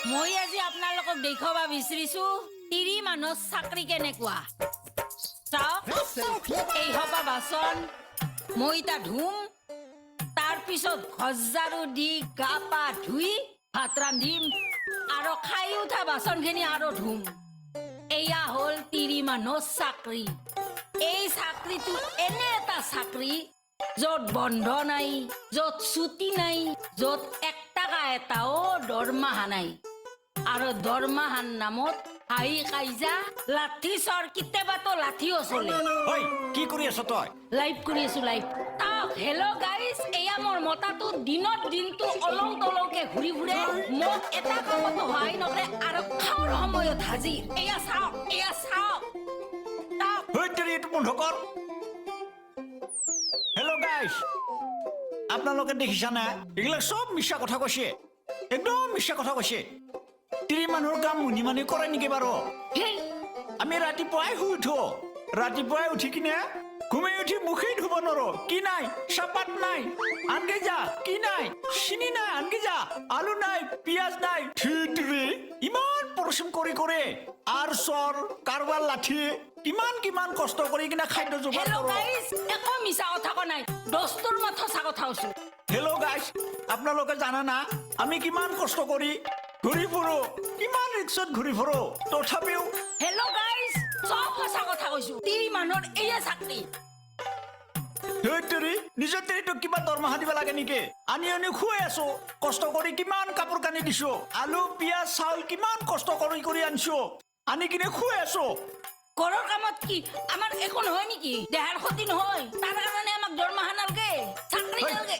মই আজি আপোনালোকক দেখুৱাব বিচাৰিছো তিৰি মানুহ চাকৰি কেনেকুৱা চাওক এই হবা বাচন মই তা ধুম তাৰ পিছত ঘজাৰু দি গা পা ধুই ভাত ৰান্ধিম আৰু খাই উঠা বাচনখিনি আৰু ধুম এয়া হ'ল তিৰি মানুহ চাকৰি এই চাকৰিটো এনে এটা চাকৰি য'ত বন্ধ নাই য'ত ছুটি নাই য'ত 1 টাকা এটাও দৰমহা নাই আৰু দৰমহাৰ নামত হাঁহি কাইজা লাঠি চৰ কেতিয়াবাতো লাঠিও চলে ঐ কি কৰি আছ তই লাইভ কৰি আছো লাইভ হেল্ল' গাইজ এয়া মোৰ মতাটো দিনত দিনটো অলং তলংকে ঘূৰি ফুৰে মোক এটা কামতো সহায় নকৰে আৰু খাওঁৰ সময়ত হাজিৰ এয়া চাওক ঐ তেৰি এইটো বন্ধ কৰ হেল্ল' গাইজ আপোনালোকে দেখিছানে এইবিলাক চব মিছা কথা কৈছে একদম মিছা কথা কৈছে তিৰি মানুহৰ কাম মুনি মানি কৰে নেকি বাৰু আমি ৰাতিপুৱাই শুই উঠো ৰাতিপুৱাই উঠি কিনে ঘুমাই উঠি মুখেই ধুব নোৱাৰো কি নাই চাপাত নাই আনকে যা কি নাই চিনি নাই আনকে যা আলু নাই পিঁয়াজ নাই ইমান পৰিশ্ৰম কৰি কৰে আৰু চৰ কাৰোবাৰ লাঠি কিমান কষ্ট কৰি কিনে খাদ্য যোগাৰ হেল্ল' কৰোঁ গাইজ একো মিছা কথা কোৱা নাই দস্তুৰ মাথা সঁচা কথা কৈছো হেল্ল' গাইজ আপোনালোকে জানে না আমি কিমান কষ্ট কৰি ঘূৰি ফুৰো কিমান ৰিক্সত ঘূৰি ফুৰো তথাপিও হেল্ল' গাইজ চব সঁচা কথা কৈছো তিৰি মানুহৰ এয়া চাকৰি নিজৰ তেৰিটোক কিবা দৰমহা দিব লাগে নেকি আনি খুৱাই আছো কষ্ট কৰি কিমান কাপোৰ কানি দিছো আলু পিঁয়াজ চাউল কিমান কষ্ট কৰি আনিছো আনি কিনে খুৱাই আছো ঘৰৰ কামত কি আমাৰ একো নহয় নেকি দেহাৰ ক্ষতি নহয় তাৰ কাৰণে আমাক দৰমহা নালাগে চাকৰি নালাগে